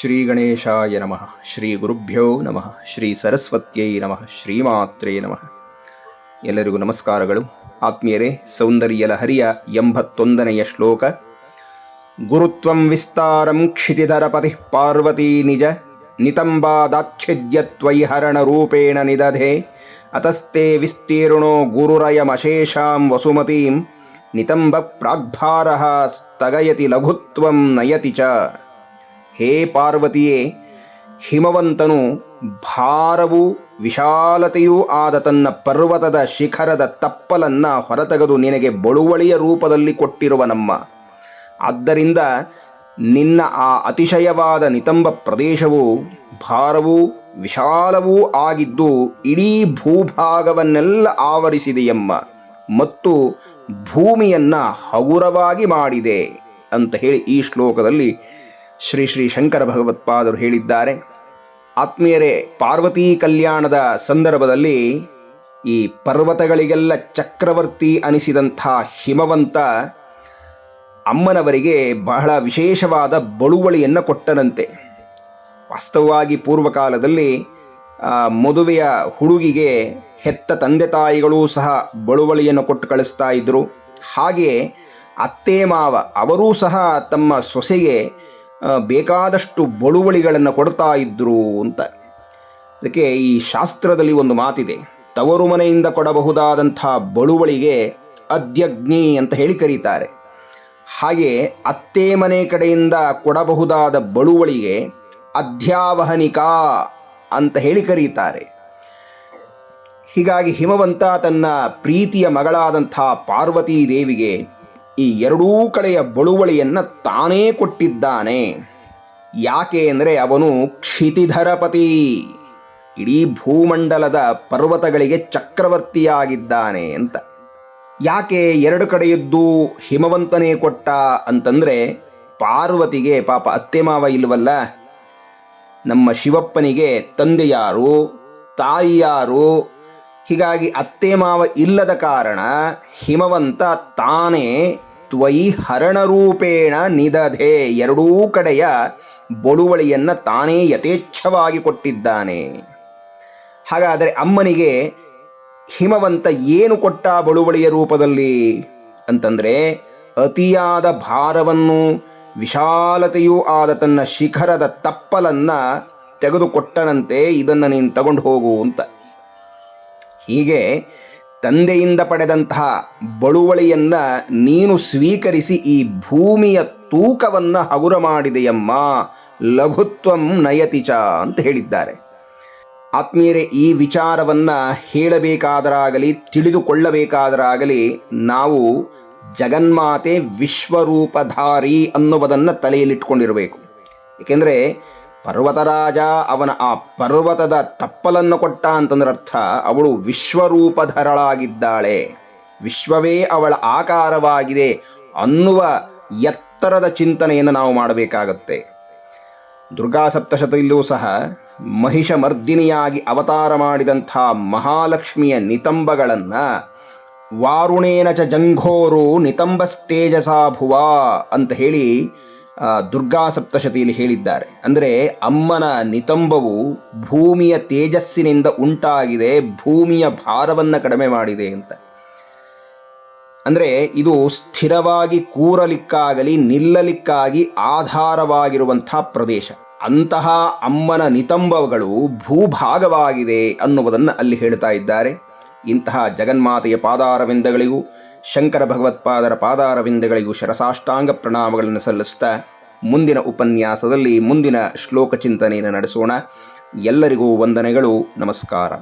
ಶ್ರೀ ಗಣೇಶಾಯ ನಮಃ. ಶ್ರೀ ಗುರುಭ್ಯೋ ನಮಃ. ಶ್ರೀ ಸರಸ್ವತ್ಯೈ ನಮಃ. ಶ್ರೀಮಾತ್ರೇ ನಮಃ. ಎಲ್ಲರಿಗೂ ನಮಸ್ಕಾರಗಳು. ಆತ್ಮೀಯರೇ, ಸೌಂದರ್ಯ ಲಹರಿಯ 81ನೆಯ ಶ್ಲೋಕ. ಗುರುತ್ವಂ ವಿಸ್ತಾರಂ ಕ್ಷಿತಿಧರಪತಿ ಪಾರ್ವತೀ ನಿಜ ನಿತಂಬಾದಾಚ್ಛಿದ್ಯತ್ವಯಿ ಹರಣ ರೂಪೇಣ ನಿದಧೆ ಅತಸ್ತೆ ವಿಸ್ತೀರ್ಣೋ ಗುರುರಯಮಶೇಷಾಂ ವಸುಮತೀಂ ನಿತಂಬ ಪ್ರಾಗ್ಭಾರಃ ಸ್ಥಗಯತಿ ಲಘುತ್ವಂ ನಯತಿ ಚ. ಹೇ ಪಾರ್ವತಿಯೇ, ಹಿಮವಂತನು ಭಾರವೂ ವಿಶಾಲತೆಯೂ ಆದ ತನ್ನ ಪರ್ವತದ ಶಿಖರದ ತಪ್ಪಲನ್ನು ಹೊರತೆಗೆದು ನಿನಗೆ ಬಳುವಳಿಯ ರೂಪದಲ್ಲಿ ಕೊಟ್ಟಿರುವನಮ್ಮ. ಆದ್ದರಿಂದ ನಿನ್ನ ಆ ಅತಿಶಯವಾದ ನಿತಂಬ ಪ್ರದೇಶವು ಭಾರವೂ ವಿಶಾಲವೂ ಆಗಿದ್ದು ಇಡೀ ಭೂಭಾಗವನ್ನೆಲ್ಲ ಆವರಿಸಿದೆಯಮ್ಮ ಮತ್ತು ಭೂಮಿಯನ್ನು ಹಗುರವಾಗಿ ಮಾಡಿದೆ ಅಂತ ಹೇಳಿ ಈ ಶ್ಲೋಕದಲ್ಲಿ ಶ್ರೀ ಶ್ರೀ ಶಂಕರ ಭಗವತ್ಪಾದರು ಹೇಳಿದ್ದಾರೆ. ಆತ್ಮೀಯರೇ, ಪಾರ್ವತೀ ಕಲ್ಯಾಣದ ಸಂದರ್ಭದಲ್ಲಿ ಈ ಪರ್ವತಗಳಿಗೆಲ್ಲ ಚಕ್ರವರ್ತಿ ಅನಿಸಿದಂಥ ಹಿಮವಂತ ಅಮ್ಮನವರಿಗೆ ಬಹಳ ವಿಶೇಷವಾದ ಬಳುವಳಿಯನ್ನು ಕೊಟ್ಟನಂತೆ. ವಾಸ್ತವವಾಗಿ ಪೂರ್ವಕಾಲದಲ್ಲಿ ಮದುವೆಯ ಹುಡುಗಿಗೆ ಹೆತ್ತ ತಂದೆ ತಾಯಿಗಳೂ ಸಹ ಬಳುವಳಿಯನ್ನು ಕೊಟ್ಟು ಕಳಿಸ್ತಾ ಇದ್ದರು. ಹಾಗೆಯೇ ಅತ್ತೆ ಮಾವ ಅವರೂ ಸಹ ತಮ್ಮ ಸೊಸೆಗೆ ಬೇಕಾದಷ್ಟು ಬಳುವಳಿಗಳನ್ನು ಕೊಡ್ತಾ ಇದ್ದರು ಅಂತ. ಅದಕ್ಕೆ ಈ ಶಾಸ್ತ್ರದಲ್ಲಿ ಒಂದು ಮಾತಿದೆ, ತವರು ಮನೆಯಿಂದ ಕೊಡಬಹುದಾದಂಥ ಬಳುವಳಿಗೆ ಅದ್ಯಗ್ನಿ ಅಂತ ಹೇಳಿ ಕರೀತಾರೆ. ಹಾಗೆ ಅತ್ತೆ ಮನೆ ಕಡೆಯಿಂದ ಕೊಡಬಹುದಾದ ಬಳುವಳಿಗೆ ಅಧ್ಯಾವಹನಿಕಾ ಅಂತ ಹೇಳಿ ಕರೀತಾರೆ. ಹೀಗಾಗಿ ಹಿಮವಂತ ತನ್ನ ಪ್ರೀತಿಯ ಮಗಳಾದಂಥ ಪಾರ್ವತೀ ದೇವಿಗೆ ಈ ಎರಡೂ ಕಡೆಯ ಬಳುವಳಿಯನ್ನು ತಾನೇ ಕೊಟ್ಟಿದ್ದಾನೆ. ಯಾಕೆ ಅಂದರೆ ಅವನು ಕ್ಷಿತಿಧರಪತಿ, ಇಡೀ ಭೂಮಂಡಲದ ಪರ್ವತಗಳಿಗೆ ಚಕ್ರವರ್ತಿಯಾಗಿದ್ದಾನೆ ಅಂತ. ಯಾಕೆ ಎರಡು ಕಡೆಯದ್ದು ಹಿಮವಂತನೇ ಕೊಟ್ಟ ಅಂತಂದರೆ, ಪಾರ್ವತಿಗೆ ಪಾಪ ಅತ್ತೆ ಮಾವ ಇಲ್ವಲ್ಲ, ನಮ್ಮ ಶಿವಪ್ಪನಿಗೆ ತಂದೆ ಯಾರು, ತಾಯಿ ಯಾರು, ಹೀಗಾಗಿ ಅತ್ತೆ ಮಾವ ಇಲ್ಲದ ಕಾರಣ ಹಿಮವಂತ ತಾನೇ ತ್ವಯಿ ಹರಣರೂಪೇಣ ನಿದಧೆ, ಎರಡೂ ಕಡೆಯ ಬಳುವಳಿಯನ್ನು ತಾನೇ ಯಥೇಚ್ಛವಾಗಿ ಕೊಟ್ಟಿದ್ದಾನೆ. ಹಾಗಾದರೆ ಅಮ್ಮನಿಗೆ ಹಿಮವಂತ ಏನು ಕೊಟ್ಟ ಬಳುವಳಿಯ ರೂಪದಲ್ಲಿ ಅಂತಂದರೆ, ಅತಿಯಾದ ಭಾರವನ್ನು ವಿಶಾಲತೆಯೂ ಆದ ತನ್ನ ಶಿಖರದ ತಪ್ಪಲನ್ನು ತೆಗೆದುಕೊಟ್ಟನಂತೆ, ಇದನ್ನು ನೀನು ತಗೊಂಡು ಹೋಗು ಅಂತ. ಹೀಗೆ ತಂದೆಯಿಂದ ಪಡೆದಂತಹ ಬಳುವಳಿಯನ್ನು ನೀನು ಸ್ವೀಕರಿಸಿ ಈ ಭೂಮಿಯ ತೂಕವನ್ನು ಹಗುರ ಮಾಡಿದೆಯಮ್ಮ, ಲಘುತ್ವಂ ನಯತಿ ಚ ಅಂತ ಹೇಳಿದ್ದಾರೆ. ಆತ್ಮೀಯರೇ, ಈ ವಿಚಾರವನ್ನು ಹೇಳಬೇಕಾದರಾಗಲಿ ತಿಳಿದುಕೊಳ್ಳಬೇಕಾದರಾಗಲಿ ನಾವು ಜಗನ್ಮಾತೆ ವಿಶ್ವರೂಪಧಾರಿ ಅನ್ನುವುದನ್ನು ತಲೆಯಲ್ಲಿಟ್ಕೊಂಡಿರಬೇಕು. ಏಕೆಂದರೆ ಪರ್ವತರಾಜ ಅವನ ಆ ಪರ್ವತದ ತಪ್ಪಲನ್ನು ಕೊಟ್ಟ ಅಂತಂದ್ರೆ ಅರ್ಥ ಅವಳು ವಿಶ್ವರೂಪಧರಳಾಗಿದ್ದಾಳೆ, ವಿಶ್ವವೇ ಅವಳ ಆಕಾರವಾಗಿದೆ ಅನ್ನುವ ಎತ್ತರದ ಚಿಂತನೆಯನ್ನು ನಾವು ಮಾಡಬೇಕಾಗತ್ತೆ. ದುರ್ಗಾ ಸಪ್ತಶತಿಯಲ್ಲೂ ಸಹ ಮಹಿಷಮರ್ದಿನಿಯಾಗಿ ಅವತಾರ ಮಾಡಿದಂಥ ಮಹಾಲಕ್ಷ್ಮಿಯ ನಿತಂಬಗಳನ್ನು ವಾರುಣೇನ ಚ ಜಂಘೋರು ನಿತಂಬಸ್ತೇಜಸಾ ಭುವ ಅಂತ ಹೇಳಿ ದುರ್ಗಾ ಸಪ್ತಶತಿಯಲ್ಲಿ ಹೇಳಿದ್ದಾರೆ. ಅಂದರೆ ಅಮ್ಮನ ನಿತಂಬವು ಭೂಮಿಯ ತೇಜಸ್ಸಿನಿಂದ ಉಂಟಾಗಿದೆ, ಭೂಮಿಯ ಭಾರವನ್ನು ಕಡಿಮೆ ಮಾಡಿದೆ ಅಂತ. ಅಂದರೆ ಇದು ಸ್ಥಿರವಾಗಿ ಕೂರಲಿಕ್ಕಾಗಲಿ ನಿಲ್ಲಲಿಕ್ಕಾಗಿ ಆಧಾರವಾಗಿರುವಂಥ ಪ್ರದೇಶ. ಅಂತಹ ಅಮ್ಮನ ನಿತಂಬಗಳು ಭೂಭಾಗವಾಗಿದೆ ಅನ್ನುವುದನ್ನು ಅಲ್ಲಿ ಹೇಳ್ತಾ ಇದ್ದಾರೆ. ಇಂತಹ ಜಗನ್ಮಾತೆಯ ಪಾದಾರವಿಂದಗಳಿಗೂ ಶಂಕರ ಭಗವತ್ಪಾದರ ಪಾದಾರವಿಂದಗಳಿಗೂ ಶರಸಾಷ್ಟಾಂಗ ಪ್ರಣಾಮಗಳನ್ನು ಸಲ್ಲಿಸ್ತಾ ಮುಂದಿನ ಉಪನ್ಯಾಸದಲ್ಲಿ ಮುಂದಿನ ಶ್ಲೋಕ ಚಿಂತನೆಯನ್ನು ನಡೆಸೋಣ. ಎಲ್ಲರಿಗೂ ವಂದನೆಗಳು. ನಮಸ್ಕಾರ.